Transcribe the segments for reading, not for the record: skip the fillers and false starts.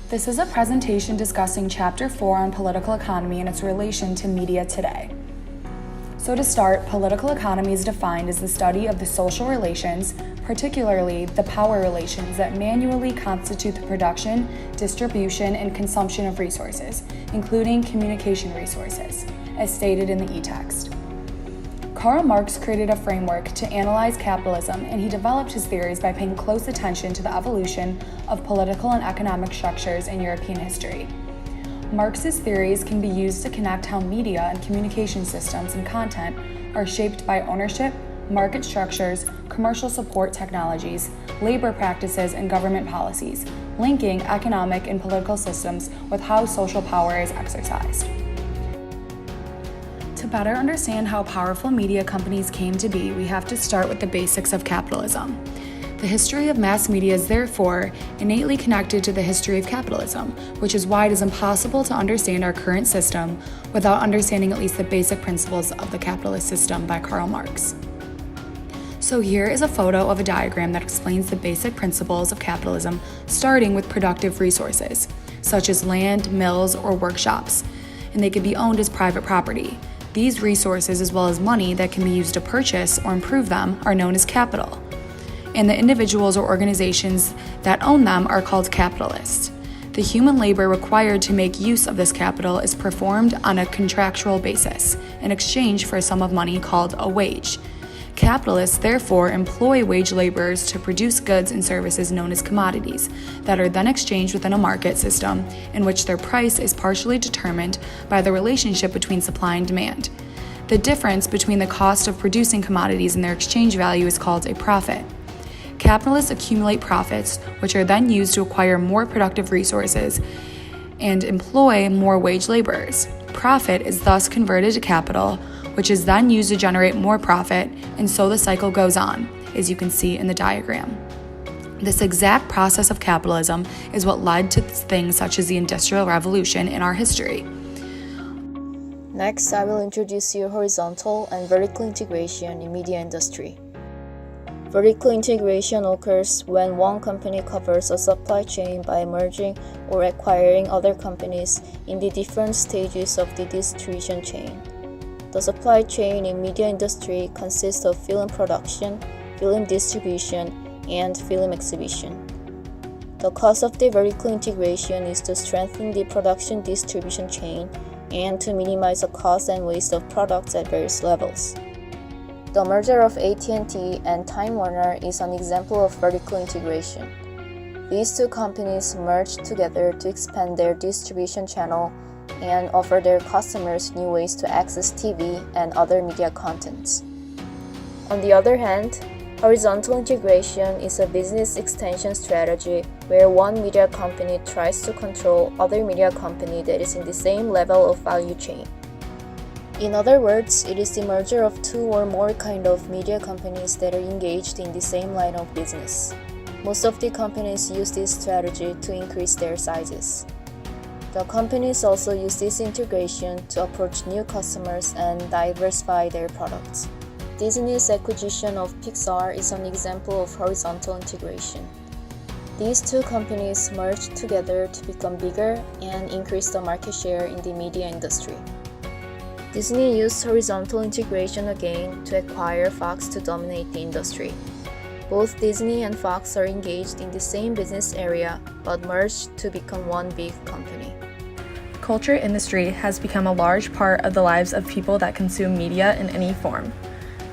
This is a presentation discussing Chapter 4 on political economy and its relation to media today. So to start, political economy is defined as the study of the social relations, particularly the power relations that manually constitute the production, distribution, and consumption of resources, including communication resources, as stated in the e-text. Karl Marx created a framework to analyze capitalism, and he developed his theories by paying close attention to the evolution of political and economic structures in European history. Marx's theories can be used to connect how media and communication systems and content are shaped by ownership, market structures, commercial support technologies, labor practices, and government policies, linking economic and political systems with how social power is exercised. To better understand how powerful media companies came to be, we have to start with the basics of capitalism. The history of mass media is therefore innately connected to the history of capitalism, which is why it is impossible to understand our current system without understanding at least the basic principles of the capitalist system by Karl Marx. So here is a photo of a diagram that explains the basic principles of capitalism, starting with productive resources, such as land, mills, or workshops, and they can be owned as private property. These resources, as well as money that can be used to purchase or improve them, are known as capital. And the individuals or organizations that own them are called capitalists. The human labor required to make use of this capital is performed on a contractual basis in exchange for a sum of money called a wage. Capitalists therefore employ wage laborers to produce goods and services known as commodities that are then exchanged within a market system in which their price is partially determined by the relationship between supply and demand. The difference between the cost of producing commodities and their exchange value is called a profit. Capitalists accumulate profits, which are then used to acquire more productive resources and employ more wage laborers. Profit is thus converted to capital, which is then used to generate more profit, and so the cycle goes on, as you can see in the diagram. This exact process of capitalism is what led to things such as the Industrial Revolution in our history. Next, I will introduce you horizontal and vertical integration in media industry. Vertical integration occurs when one company covers a supply chain by merging or acquiring other companies in the different stages of the distribution chain. The supply chain in media industry consists of film production, film distribution, and film exhibition. The cause of the vertical integration is to strengthen the production distribution chain and to minimize the cost and waste of products at various levels. The merger of AT&T and Time Warner is an example of vertical integration. These two companies merged together to expand their distribution channel and offer their customers new ways to access TV and other media contents. On the other hand, horizontal integration is a business extension strategy where one media company tries to control other media company that is in the same level of value chain. In other words, it is the merger of two or more kind of media companies that are engaged in the same line of business. Most of the companies use this strategy to increase their sizes. The companies also use this integration to approach new customers and diversify their products. Disney's acquisition of Pixar is an example of horizontal integration. These two companies merged together to become bigger and increase the market share in the media industry. Disney used horizontal integration again to acquire Fox to dominate the industry. Both Disney and Fox are engaged in the same business area but merged to become one big company. The culture industry has become a large part of the lives of people that consume media in any form.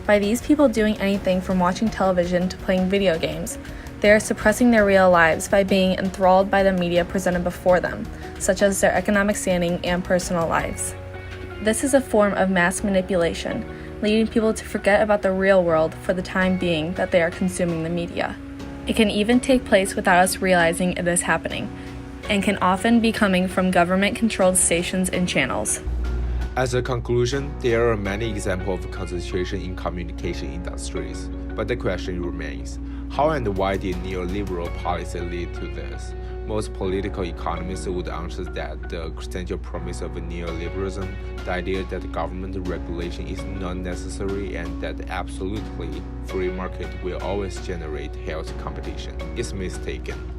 By these people doing anything from watching television to playing video games, they are suppressing their real lives by being enthralled by the media presented before them, such as their economic standing and personal lives. This is a form of mass manipulation, leading people to forget about the real world for the time being that they are consuming the media. It can even take place without us realizing it is happening, and can often be coming from government-controlled stations and channels. As a conclusion, there are many examples of concentration in communication industries, but the question remains, how and why did neoliberal policy lead to this? Most political economists would answer that the essential premise of neoliberalism, the idea that government regulation is not necessary and that absolutely free market will always generate healthy competition, is mistaken.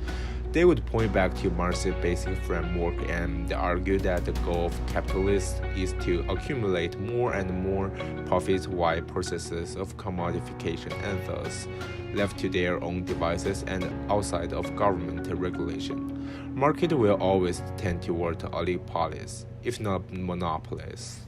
They would point back to Marx's basic framework and argue that the goal of capitalists is to accumulate more and more profits via processes of commodification and thus left to their own devices and outside of government regulation. Market will always tend toward oligopolies, if not monopolies.